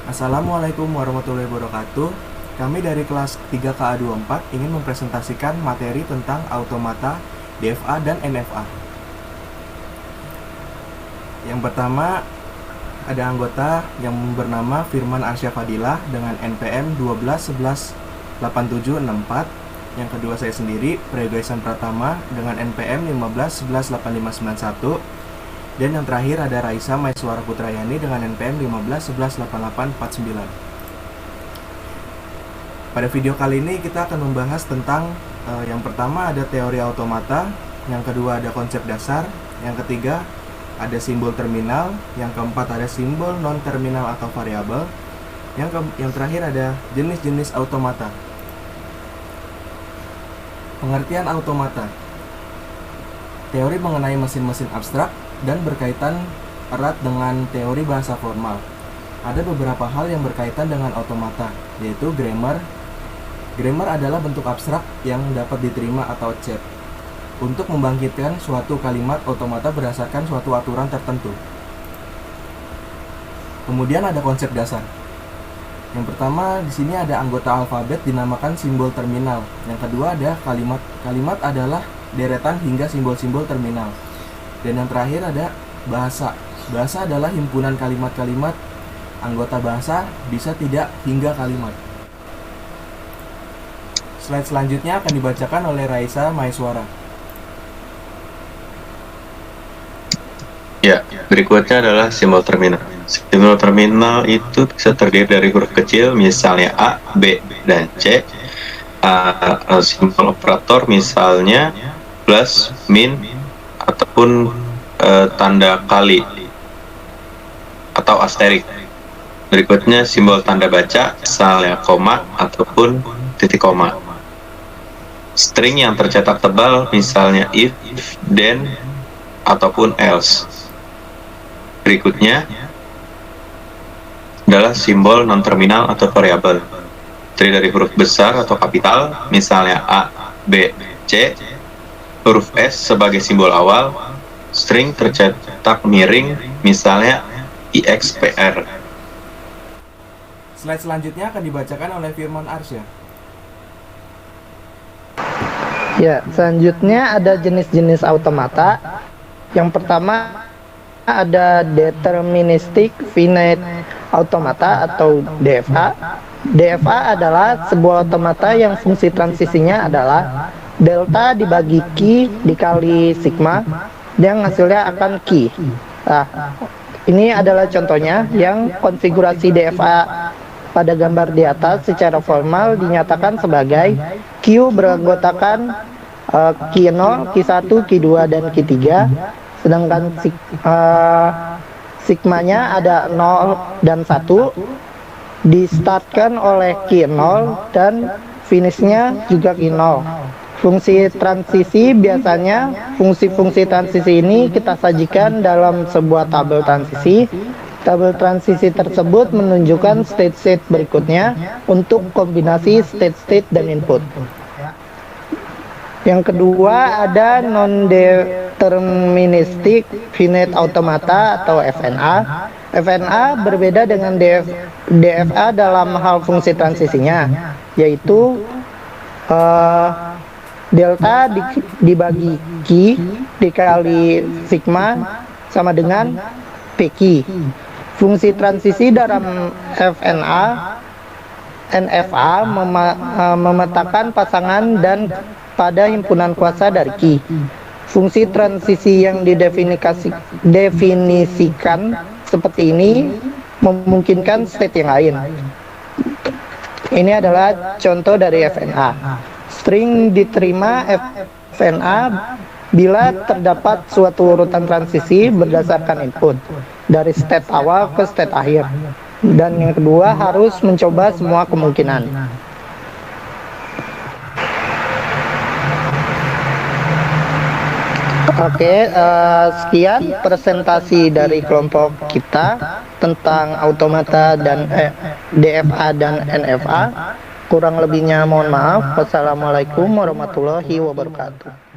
Assalamualaikum warahmatullahi wabarakatuh. Kami dari kelas 3KA24 ingin mempresentasikan materi tentang automata, DFA, dan NFA. Yang pertama, ada anggota yang bernama Firman Arsya Fadilah dengan NPM 12118764. Yang kedua saya sendiri, Prayoga Pratama dengan NPM 15118591. Dan yang terakhir ada Raisa Maiswara Putrayani dengan NPM 15118849. Pada video kali ini kita akan membahas tentang yang pertama ada teori automata, yang kedua ada konsep dasar, yang ketiga ada simbol terminal, yang keempat ada simbol non-terminal atau variabel, yang terakhir ada jenis-jenis automata. Pengertian automata. Teori mengenai mesin-mesin abstrak dan berkaitan erat dengan teori bahasa formal. Ada beberapa hal yang berkaitan dengan automata, yaitu grammar. Grammar adalah bentuk abstrak yang dapat diterima atau accept untuk membangkitkan suatu kalimat automata berdasarkan suatu aturan tertentu. Kemudian ada konsep dasar. Yang pertama di sini ada anggota alfabet dinamakan simbol terminal. Yang kedua ada kalimat. Kalimat adalah deretan hingga simbol-simbol terminal. Dan yang terakhir ada bahasa. Bahasa adalah himpunan kalimat-kalimat. Anggota bahasa bisa tidak hingga kalimat. Slide selanjutnya akan dibacakan oleh Raisa Maiswara. Ya, berikutnya adalah simbol terminal. Simbol terminal itu bisa terdiri dari huruf kecil, misalnya A, B, dan C. Simbol operator misalnya plus, min, ataupun tanda kali atau asterik. Berikutnya simbol tanda baca, misalnya koma ataupun titik koma. String yang tercetak tebal misalnya if, then, ataupun else. Berikutnya adalah simbol non-terminal atau variabel. Terdiri dari huruf besar atau kapital, misalnya A, B, C. Huruf S sebagai simbol awal. String tercetak miring, misalnya IXPR. Slide selanjutnya akan dibacakan oleh Firman Arsya. Ya, selanjutnya ada jenis-jenis automata. Yang pertama ada deterministic finite automata atau DFA. DFA adalah sebuah automata yang fungsi transisinya adalah delta dibagi Q dikali sigma yang hasilnya akan Q. Nah, ini adalah contohnya yang konfigurasi DFA pada gambar di atas secara formal dinyatakan sebagai Q beranggotakan Q0, Q1, Q2, dan Q3. Sedangkan sigmanya ada 0 dan 1, distartkan oleh Q0 dan finishnya juga Q0. Fungsi transisi biasanya, fungsi-fungsi transisi ini kita sajikan dalam sebuah tabel transisi. Tabel transisi tersebut menunjukkan state-state berikutnya untuk kombinasi state-state dan input. Yang kedua ada non-deterministic finite automata atau FNA. FNA berbeda dengan DFA dalam hal fungsi transisinya, yaitu delta dibagi Q dikali sigma sama dengan PQ. Fungsi transisi dalam NFA memetakan pasangan dan pada himpunan kuasa dari Q. Fungsi transisi yang didefinisikan seperti ini memungkinkan state yang lain. Ini adalah contoh dari FNA. String diterima FNA bila terdapat suatu urutan transisi berdasarkan input dari state awal ke state akhir. Dan yang kedua harus mencoba semua kemungkinan. Oke, sekian presentasi dari kelompok kita tentang automata dan DFA dan NFA. Kurang lebihnya mohon maaf. Wassalamualaikum warahmatullahi wabarakatuh.